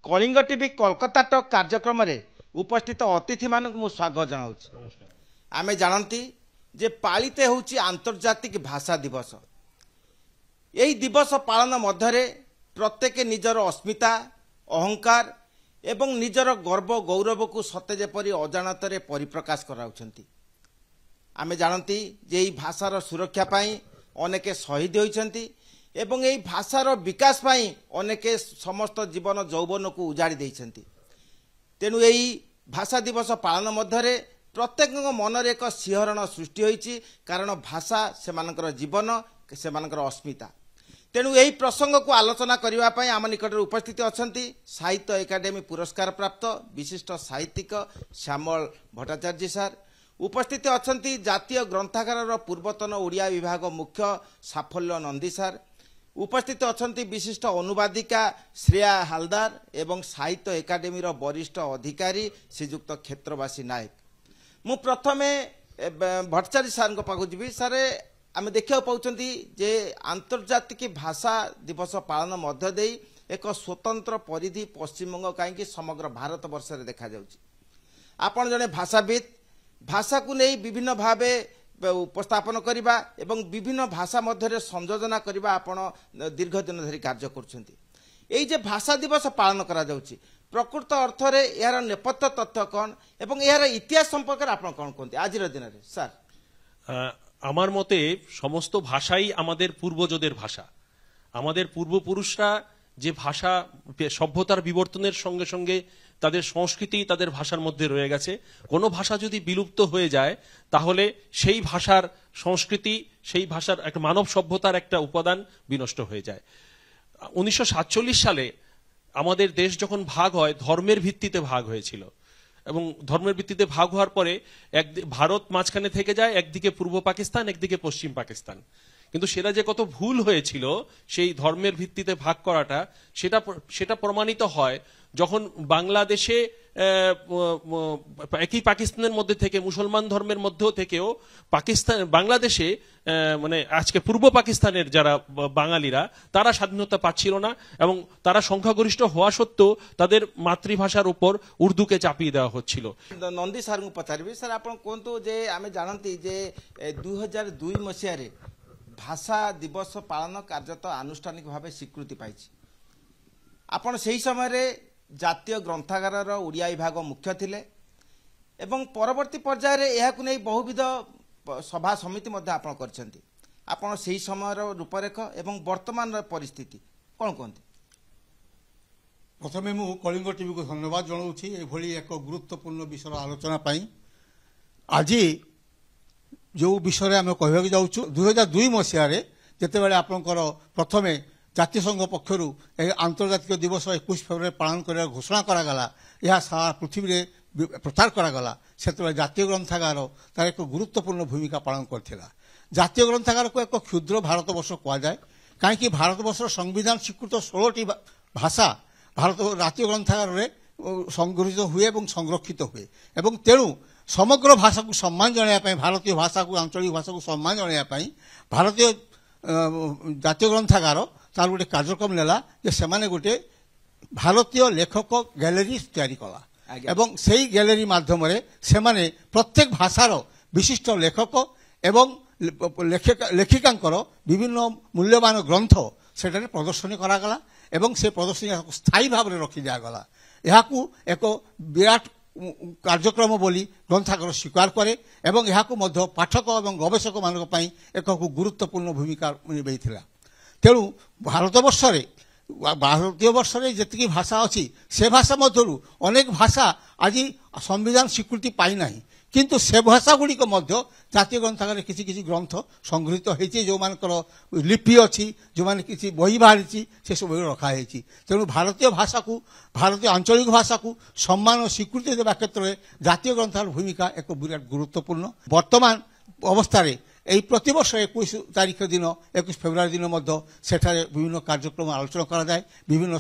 Kalinga TV Kolkata talk कार्यक्रम रे उपस्थित अतिथि मानक मु स्वागत जनाऊँ। आम जानती जे पालिते होउची आंतर्जातिक भाषा दिवस। यही दिवस पालन मध्य प्रत्येक निजर अस्मिता अहंकार एवं निजर गर्व गौरव को सते जेपरी अजाणत परिप्रकाश कराउछंती। आमे जानती जे यही भाषार सुरक्षा पाई अनेके शहीद होइछंती एवं यही भाषार विकास पाई अनेके समस्त जीवन यौवन को उजाड़ी देइछंती। तेणु यही भाषा दिवस पालन मध्य प्रत्येक मनरे एक सिंहरण सृष्टि होइछि, कारण भाषा सेमानकर जीवन सेमानकर अस्मिता। तेणु यही प्रसंग को आलोचना करने पाई आम निकट उपस्थित अछंती साहित्य एकाडेमी पुरस्कार प्राप्त विशिष्ट साहित्यिक श्यामल भट्टाचार्य सर। उपस्थित अछंती जातीय ग्रंथागार पूर्वतन ओडिया विभाग मुख्य साफल्य नंदी सर। उपस्थित अछंती विशिष्ट अनुवादिका श्रेया हालदार एवं साहित्य एकाडेमी वरिष्ठ अधिकारी श्रीजुक्त क्षेत्रवासी नायक। मु प्रथमे भट्टाचार्य सर पाखु जी सर आम देखा पाँच जे आंतर्जातिक भाषा दिवस पालन मध्य दे एक स्वतंत्र परिधि पश्चिमबंग कहीं समग्र भारत वर्ष में देखा जाउछि। आपण जने भाषाविद भाषा को नहीं विभिन्न भावे उपस्थापन करने एवं विभिन्न भाषा मध्य संयोजना करने आपण दीर्घ दिन धरी कार्य करुछंती। एई जे भाषा दिवस पालन करा जाउछि प्रकृत अर्थ रे यार नेपथ्य तथ्य कौन एवं यार इतिहास संपर्क आपण कौन कहते आज दिन रे सर? আমার মতে সমস্ত ভাষাই আমাদের পূর্বজদের ভাষা। আমাদের পূর্বপুরুষরা যে ভাষা সভ্যতার বিবর্তনের সঙ্গে সঙ্গে তাদের সংস্কৃতি তাদের ভাষার মধ্যে রয়ে গেছে। কোনো ভাষা যদি বিলুপ্ত হয়ে যায় তাহলে সেই ভাষার সংস্কৃতি সেই ভাষার একটা মানব সভ্যতার একটা উপাদান বিনষ্ট হয়ে যায়। 1947 সালে আমাদের দেশ যখন ভাগ হয় ধর্মের ভিত্তিতে ভাগ হয়েছিল এবং ধর্মের ভিত্তিতে ভাগ হওয়ার পরে ভারত মাঝখানে থেকে যায়, একদিকে পূর্ব পাকিস্তান একদিকে পশ্চিম পাকিস্তান। কিন্তু সেটা যে কত ভুল হয়েছিল সেই ধর্মের ভিত্তিতে ভাগ করাটা সেটা প্রমাণিত হয় যখন বাংলাদেশে একই পাকিস্তানের মধ্যে থেকে মুসলমান ধর্মের মধ্যেও থেকেও পাকিস্তান বাংলাদেশে মানে আজকে পূর্ব পাকিস্তানের যারা বাঙালিরা তারা স্বাধীনতা পাচ্ছিল না এবং তারা সংখ্যাগরিষ্ঠ হওয়া সত্ত্বেও তাদের মাতৃভাষার উপর উর্দুকে চাপিয়ে দেওয়া হচ্ছিল। নন্দী স্যার পচারিবি স্যার আপন কোনতো যে আমি জানতি যে 2002 মସିହାରେ ভাষা দিবস পালন কার্যত আনুষ্ঠানিক ভাবে স্বীকৃতি পাইছি। আপন সেই সময় জাতীয় গ্রন্থাগার ওড়িয়া বিভাগ মুখ্য ଥିଲେ এবং পরবর্তী পর্যায়ে এহাকু নেই বহুবিধ সভা সমিতি মধ্যে আপন କରିଛନ୍ତି। আপন সেই সময়ের রূপরেখ এবং বর্তমানর পরিস্থিতি কোন কোনতে? প্রথমে মু কলিঙ্গ টিভি को ধন্যবাদ জনাউছি এভଳି এক গুরুত্বপূর্ণ বিষয় আলোচনা পাই। আজি जो विषय आम कहवाक जाऊँ 2002 मसीह जितेबाला आपंकर प्रथमे जातीय संघ पक्षर आंतर्जातिक दिवस 21 फेब्रुआरी पालन कर घोषणा करागला, यह सारा पृथ्वी में प्रचार करागला। से जातीय ग्रंथागार तार एक गुरुत्वपूर्ण भूमिका पालन करथिला। जातीय ग्रंथागार को एक क्षुद्र भारतवर्ष कहुए कहीं भारतवर्ष संविधान स्वीकृत 16टी भाषा भारत जातीय ग्रंथागार में संगृहीत हुए और संरक्षित हुए एवं तेणु समग्र भाषा को सम्मान जनाया भारतीय भाषा को आंचलिक भाषा को सम्मान जनाया भारतीय जातीय ग्रंथागार तार गोटे कार्यक्रम नेला जे सेमाने गोटे भारतीय लेखक गैलेरी तैयारी कला एवं से गैलेरी माध्यम सेमाने प्रत्येक भाषार विशिष्ट लेखक एवं लेखिकांकर विभिन्न मूल्यवान ग्रंथ सेठारे प्रदर्शनी करागला एवं से प्रदर्शनी स्थायी भाव में रखी दिगला। यह एक विराट कार्यक्रम बोली ग्रंथागार स्वीकार करे एवं यह पाठक और गवेषक मान एक गुरुत्वपूर्ण भूमिका निभाई। तेणु भारतवर्ष भारतीय वर्ष जी भाषा अच्छी से भाषा मध्य अनेक भाषा आज संविधान स्वीकृति पाई ना, किंतु से भाषा गुड़िक जातीय ग्रंथागार किसी किसी ग्रंथ संगृहीत होती जो मानकर लिपि अच्छी जो मैंने किसी बही बाहरी से सब रखाई। तेणु भारतीय भाषा को भारतीय आंचलिक भाषा को सम्मान और स्वीकृति देवा क्षेत्र में जातीय ग्रंथागार भूमिका एक विराट गुरुत्वपूर्ण। वर्तमान अवस्था यही प्रतिवर्ष 21 तारीख दिन 21 फेब्रुआरी दिन सेठारे विभिन्न कार्यक्रम आलोचना करा जाए, विभिन्न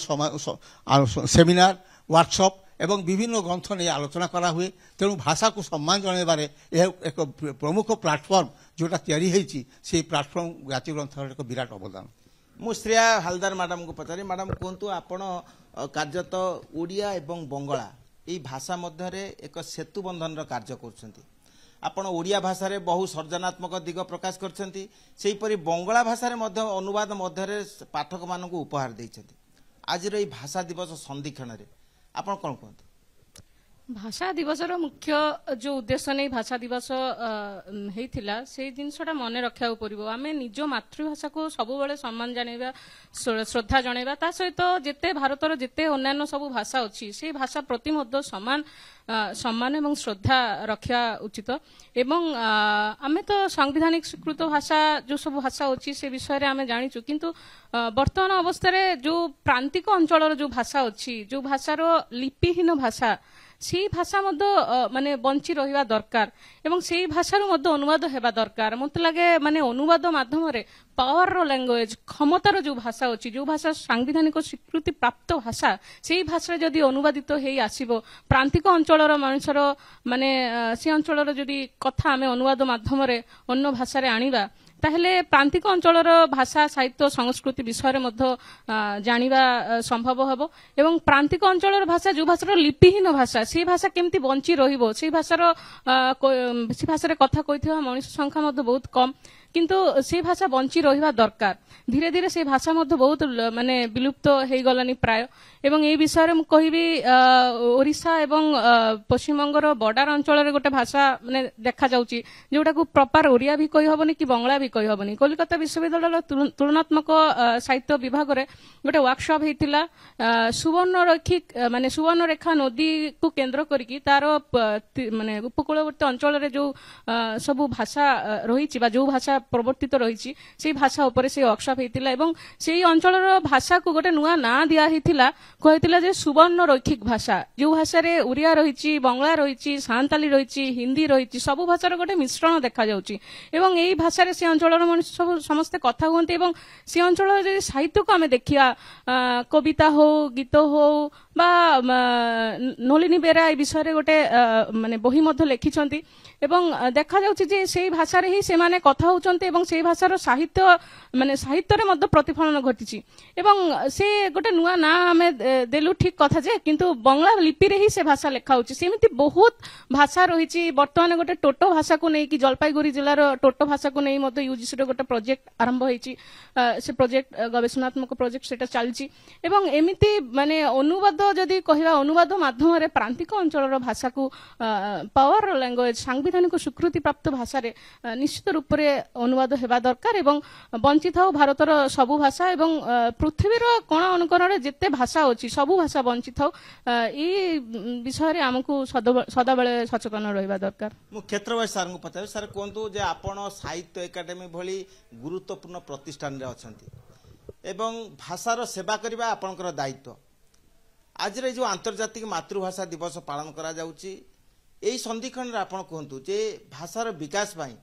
सेमिनार वर्कशॉप एवं विभिन्न ग्रंथ नहीं आलोचना करा हुए। तेणु भाषा को सम्मान जनाइबारे एक प्रमुख प्लाटफर्म जोटा तैयारी होइछि से प्लाटफर्म जातीय ग्रंथागार एक विराट अवदान। ମୁଁ ଶ୍ରେୟା ହାଲଦାର ମ୍ୟାଡାମଙ୍କୁ ପଚାରି ମ୍ୟାଡାମ କୁହନ୍ତୁ ଆପଣ କାର୍ଯ୍ୟତ ଓଡ଼ିଆ ଏବଂ ବଙ୍ଗଳା এই ভাষা মধ্যে এক সেতু বন্ধনর কার্য করছেন ଆପଣ ଓଡ଼ିଆ ଭାଷାରେ ବହୁ ସର୍ଜନାତ୍ମକ ଦିଗ ପ୍ରକାଶ କରିଛନ୍ତି ସେହିପରି ବଙ୍ଗଳା ଭାଷାରେ ମଧ୍ୟ ଅନୁବାଦ ମଧ୍ୟରେ ପାଠକମାନଙ୍କୁ ଉପହାର ଦେଇଛନ୍ତି ଆଜିର ଏହି ଭାଷା ଦିବସ ସନ୍ଧିକ୍ଷଣରେ ଆପଣ କ'ଣ କୁହନ୍ତୁ भाषा दिवसर मुख्य जो उद्देश्य नहीं भाषा दिवस होता से जिनसा मन रखा पड़ो आम निज मातृभाषा को सब बेले सम्मान जाना श्रद्धा जनइबा ता सहित जिते भारतर जिते अन्य सब भाषा अच्छी से भाषा प्रति समान सम्मान एवं श्रद्धा रखा उचित एवं आम तो संवैधानिक स्वीकृत भाषा जो सब भाषा अच्छी से विषय आम जाचु किंतु वर्तमान अवस्था जो प्रांतिक अंचल जो भाषा अच्छी जो भाषार लिपिहीन भाषा से भाषा माने बंची रहिबा दरकार एवं से भाषा अनुवाद हेबा दरकार मत लगे माने अनुवाद माध्यम पावर लैंग्वेज क्षमतार जो भाषा अच्छी जो भाषा सांविधानिक स्वीकृति प्राप्त भाषा से भाषा जदि अनुवादित हो आसीबो प्रांतिक अंचलर मनुष्यर माने से अंचलर जदि कथा आमे अनुवाद माध्यम अन्य भाषा रे आनिबा ताहले प्रांतिक अंचलर भाषा साहित्य संस्कृति विषय जानिबा संभव हबो एवं प्रांतिक अंचलर भाषा जो भाषार लिपिहीन भाषा से भाषा केमती बंची रहिबो से भाषार कथा कहिथिबा मनुष्य संख्या मध्य बहुत कम किंतु से भाषा बंची रहिबा दरकार धीरे धीरे से भाषा मध्य बहुत माने विलुप्त हो गलानी प्राय एवं ए विषय में कहबी ओडिशा एवं पश्चिमबंगर बॉर्डर अंचल गोटे भाषा माने देखा जाउची जोटा को प्रॉपर ओडिया भी कहि हबनी कि बंगला भी कहि हबनी कोलकाता विश्वविद्यालय तुलनात्मक साहित्य विभाग रे गोटे वर्कशॉप हेतिला सुवर्णरेखी माने सुवर्णरेखा नदी को केंद्र करके तार माने उपकूलवर्ती अंचल रे जो सब भाषा रही बा जो भाषा प्रवर्तित रही से भाषा उपरे से वर्कशॉप हेतिला एवं से अंचलर भाषा को गोटे नुआ ना दिया हेतिला कहतिला जे सुवर्ण रैखिक भाषा जो भाषा रे ओडिया रही बंगला रही सांताली रही हिंदी रही सब भाषार गोटे मिश्रण देखा जाउची एवं एई भाषा रे से अंचलर मनुष्य सब समस्त कथा हुंते एवं से अंचल जे साहित्य को आमे देखिया कविता हो गीत हो बा नलिनी बेरा ए विषय रे गोटे माने बही मध्य लिखिछंती एवं देखा जाउची जे सेही भाषा रे ही से माने कथा होचंती एवं सेही भाषार साहित्य माने साहित्य रे मध्य प्रतिफलन घटिची एवं से गोटे नुआ ना आमे देलु ठीक कथा जे किंतु बंगला लिपि रे ही से भाषा लेखा होची सेमिति बहुत भाषा रहिची वर्तमान गोटे टोटो भाषा को नै कि जलपाईगुड़ी जिल्लार टोटो भाषा को नै मध्य यूजीसी रे गोटे प्रोजेक्ट आरंभ होईची से प्रोजेक्ट गवेषणात्मक प्रोजेक्ट सेटा चलची एवं एमिति माने अनुवाद जदि कहिबा अनुवाद माध्यम रे प्रांतिक अंचलर भाषा को पावर लैंग्वेज सांविधानिक स्वीकृति प्राप्त भाषा रे निश्चित रूप रे अनुवाद हेबा दरकार एवं बंचित हो भारतर सबु भाषा एवं पृथ्वीर कोण अनुकोण रे जेते भाषा अछि सबु भाषा बंचित हो ई विषय रे हमकु सदा बेले सचेतन रहिबा दरकार मु क्षेत्रवासी सर को पचार सर कोंतु जे आपण साहित्य एकाडेमी भली गुरुत्वपूर्ण प्रतिष्ठान रे अछंती एवं भाषार सेवा करबा आपनकर दायित्व आज रे जो अंतर्जातिक मातृभाषा दिवस पालन करा जाउची एई संधिखंड रे आपण कोंतु जे भाषार विकास पाई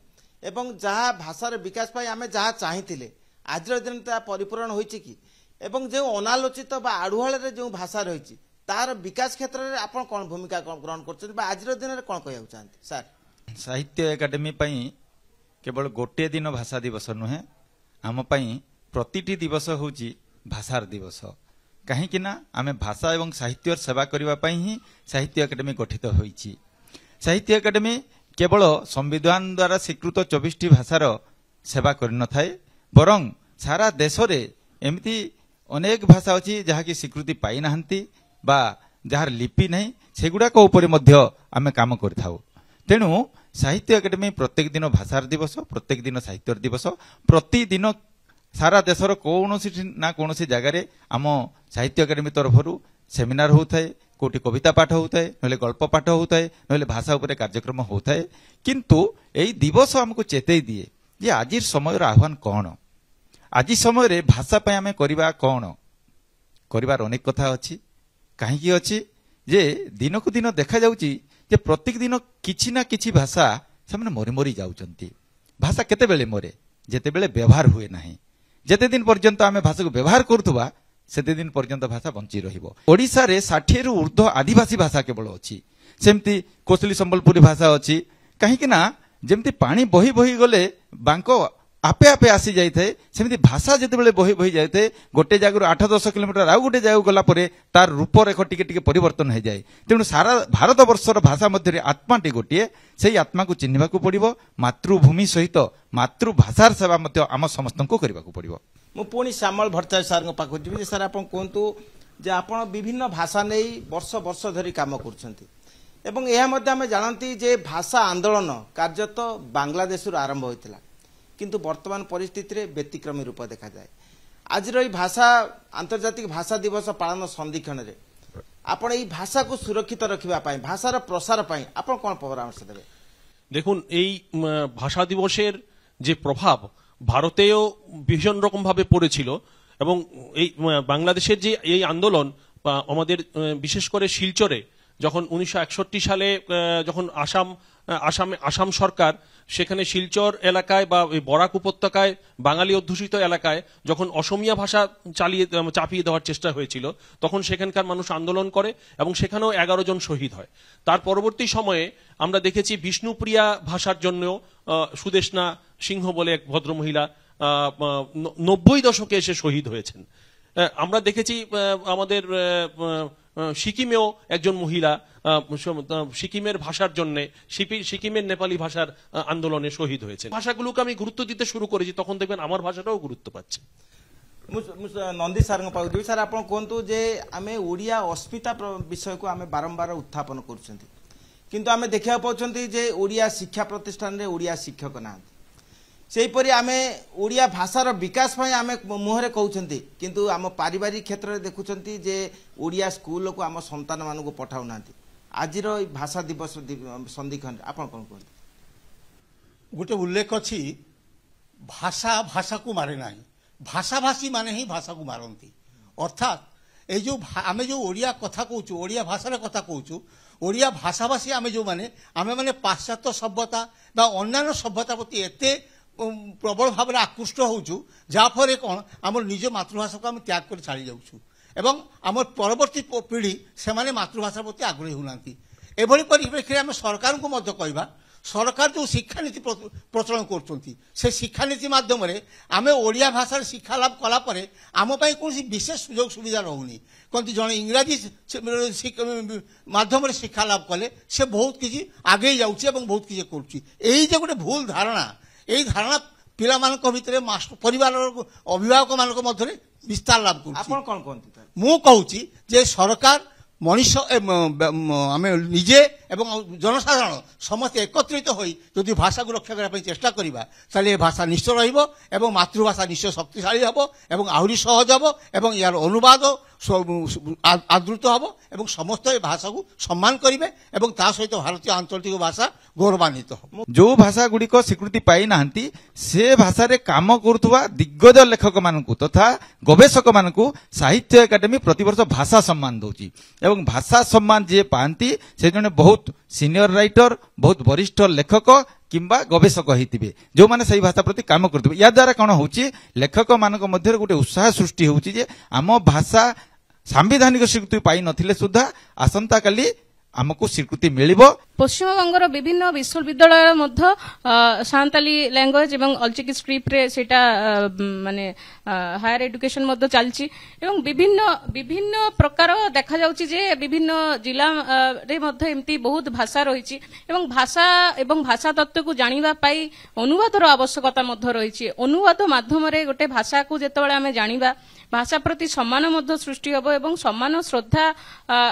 एवं जहाँ भाषार विकास पाई आमे जहाँ चाहिथिले आज दिन ता परिपूर्ण होईची कि एवं जो अनालोचित बा आडुहाल रे जो भाषा रहिची तार विकास क्षेत्र रे आपण कोन भूमिका ग्रहण करछन बा आज दिन रे कोन कहउ चाहନ୍ତି सर साहित्य एकाडेमी पई केवल गोटे दिन भाषा दिवस नुहे आम पई प्रतिटी दिवस होची भाषार दिवस कहीं कि ना आमे भाषा एवं साहित्य सेवा करबा पई ही साहित्य एकाडेमी गठित होईची साहित्य एकाडेमी केवल संविधान द्वारा स्वीकृत 24टी भाषार सेवा करन थाए बरं सारा देश रे एमिति अनेक भाषा अछि जहा कि स्वीकृति पाई नाहंती बा जहार लिपि नहीं सेगुडा को ऊपर मध्य आमे काम करथाउ तेनु साहित्य एकाडेमी प्रत्येक दिन भाषार दिवस प्रत्येक दिन साहित्य दिवस प्रतिदिन सारा देशर कौनसी ना कौनसी जगार आम साहित्य एकाडेमी तरफरु सेमिनार होताए कोटी कविता पाठ होताए नले गल्प पाठ होताए नले भाषा उपरे कार्यक्रम होताए किंतु एई दिवस हमको चेतई दिए जे आज समय आह्वान कौन आज समय रे भाषा पे आमे करिबा कौन करिबार अनेक कथा अछि काहेकि अछि जे दिन को दिन देखा जाउची जे प्रत्येक दिन किछि ना किछि भाषा से मरी मरी जाउचंती भाषा केते बेले मरे जेते बेले व्यवहार हुए नाही जेते दिन पर्यंत आमे भाषा को व्यवहार करथुबा सेते दिन पर्यंत भाषा बंची रहिबो ओडिसा रे 60 रु ऊर्ध्व आदिवासी भाषा केवल अछि सेमती कोसली संबलपुरी भाषा अछि काहे कि ना जेमती पानी बही बही गले बांको आपे आपे आसी जाए सेमती भाषा जिते बही बही जाए गोटे जगह 8-10 किलोमीटर आउ गोटे जगह गला तार रूपरेख टिके परिवर्तन हो जाए। तेणु सारा भारत वर्षर भाषा मध्य आत्माटी गोटे से आत्मा को चिन्हवा पड़ो मातृभूमि सहित मातृभाषार सेवा आम समस्त को करने को पड़ो। मु पुणी श्यामल भट्टाचार्य सार पाखु जी सर आप कहतु जे आप विभिन्न भाषा नहीं वर्ष वर्ष धरी काम करछंती एवं यह मध्य आम जानती जे भाषा आंदोलन कार्यत बांग्लादेश आरंभ होता किंतु वर्तमान परिस्थिति रे व्यतिक्रमी रूप देखा जाए। आज भाषा आंतर्जातिक भाषा दिवस पालन संधिक्षण रे आपण এই भाषा को सुरक्षित रखिबा पाई भाषार प्रसार पाई आपण कोन परामर्श देबे? देखुन এই ভাষা দিবসের যে প্রভাব ভারতেও ভীষণ রকম ভাবে পড়েছিল এবং এই বাংলাদেশের যে এই আন্দোলন আমাদের বিশেষ করে শিলচরে যখন 1961 সালে যখন আসাম সরকার সেখানে শিলচর এলাকায় বা বরাক উপত্যকায় বাঙালি অধ্যুষিত এলাকায় যখন অসমীয়া ভাষা চাপিয়ে দেওয়ার চেষ্টা হয়েছিল তখন সেখানকার মানুষ আন্দোলন করে এবং সেখানেও 11 জন শহীদ হয়। তার পরবর্তী সময়ে আমরা দেখেছি বিষ্ণুপ্রিয়া ভাষার জন্য সুদেশনা সিংহ বলে এক ভদ্রমহিলা 90 দশকে এসে শহীদ হয়েছেন। আমরা দেখেছি আমাদের সিকিমেও একজন মহিলা সিকিমের ভাষার জন্য সিকিমের নেপালি ভাষার আন্দোলনে শহীদ হয়েছে। ভাষাগুলোকে আমি গুরুত্ব দিতে শুরু করেছি তখন দেখবেন আমার ভাষাটাও গুরুত্ব পাচ্ছে। নন্দী সার পাখি স্যার আপনার कहतु যে আমি ওড়িয়া অস্মিতা বিষয় को आम बारंबार उत्थापन कर किंतु आम देखा पाँच जे ओडिया शिक्षा प्रतिष्ठान रे ओडिया शिक्षक ना सेहीपरि आमे ओडिया भाषार विकास आम मुहरे कहते किंतु आम पारिवारिक क्षेत्र में देखुंत जे ओडिया स्कूल को आम संतान मान को पठाऊ ना आज भाषा दिवस संधिक्षण आप कौन कहते? गोटे उल्लेख अच्छी भाषा भाषा को मारे ना भाषाभाषी माने ही भाषा को मारती अर्थात ये जो आम जो ओडिया कथा कहूँ ओडिया भाषार कथा कहूँ ओडिया भाषाभाषी आम जो माने पाश्चात्य सभ्यता बा अन्य सभ्यता प्रति एत प्रबल भाव में आकृष्ट होचु जाफरे कौन आम निज मातृभाषा को आम त्याग कर छाड़ी जाऊँ एवं आम परवर्ती पीढ़ी से मातृभाषा प्रति आग्रही होना एभली परिप्रेक्षी आम सरकार को मध्य कहवा सरकार जो शिक्षानीति प्रचलन कर शिक्षानीति मध्यम आम ओडिया भाषा शिक्षा लाभ कलापर आम कौन विशेष सुजोग सुविधा रोनी कहते जन इंग्राजी मध्यम शिक्षा लाभ कले से बहुत किसी आगे जाऊँगी बहुत किसी करुँच गोटे भूल धारणा यही धारणा पिला भितर परिवार अभिभावक मान मध्य विस्तार लाभ कर मु कहूँ जे सरकार मनीष आम निजे एवं जनसाधारण समस्त एकत्रित होई यदि भाषा को रक्षा करने चेष्टा करवा ताले भाषा निश्चय रहिबो एवं मातृभाषा निश्चय शक्तिशाली हबो एवं आहरी सहज हबो एवं यार अनुवाद आदृत हबो एवं समस्त भाषा को सम्मान करिवे एवं ता सहित भारतीय आंचलिक भाषा गौरवान्वित हो। जो भाषा गुड़िक स्वीकृति पाई नांती से भाषा रे काम करुवा दिग्गज लेखक मानकु तथा गवेषक मानकु साहित्य एकाडेमी प्रतिवर्ष भाषा सम्मान दउची एवं भाषा सम्मान जे पांती से जने बहुत सीनियर राइटर बहुत वरिष्ठ लेखक किंबा गवेषक होइतिबे जो माने सही भाषा प्रति काम करथिबे या द्वारा कोन होउची लेखक मानक मध्य गोटे उत्साह सृष्टि होउची जे आम भाषा सांविधानिक स्वीकृति पाई नथिले सुद्धा आसंता काली आमको स्वीकृति मिलिबो। पश्चिम बंगर विभिन्न विश्वविद्यालय मध्य सान्ताली लैंग्वेज एवं अल्चिक स्क्रिप्ट रे सेटा माने हायर एजुकेशन मध्य चलची एवं विभिन्न विभिन्न प्रकार देखा जाउची जे विभिन्न जिला रे मध्य एमती बहुत भाषा रहिची एवं भाषा तत्व को जानिबा पाई अनुवादर आवश्यकता मध्य रहिची अनुवाद माध्यम रे गोटे भाषा को जेतबेले आमे जानिबा भाषा प्रति सम्मान मध्य सृष्टि हबो एवं सम्मान श्रद्धा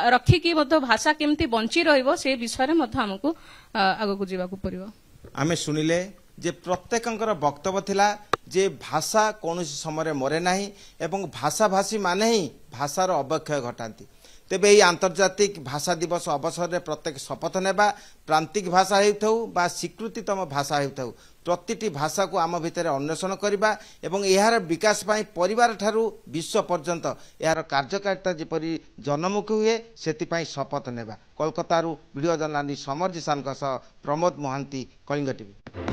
रखिकी मध्य भाषा केमती बंची रहिबो से विषय मध्य हमको आगको जीवाको पड़िबो। आमे सुनिले जे प्रत्येकंकर वक्तव्य थिला जे भाषा कौन समय मरे नाही एवं भाषाभाषी माने ही भाषार अवक्षय घटाती तेबे यही आंतर्जातिक भाषा दिवस अवसर में प्रत्येक शपथ नेबा प्रांतिक भाषा हेउथौ बा स्वीकृतितम भाषा हेउथौ प्रतिटी भाषा को आम भितर अन्वेषण करबा एवं यार विकास पाई परिवार ठारू विश्व पर्यंत यार कार्यकारिता जेपरी जनमुखी हुए सेतिपाई शपथ नेबा। कोलकाता वीडियो जर्नालिस्ट समर जिसान प्रमोद महांती कलिंग टीवी।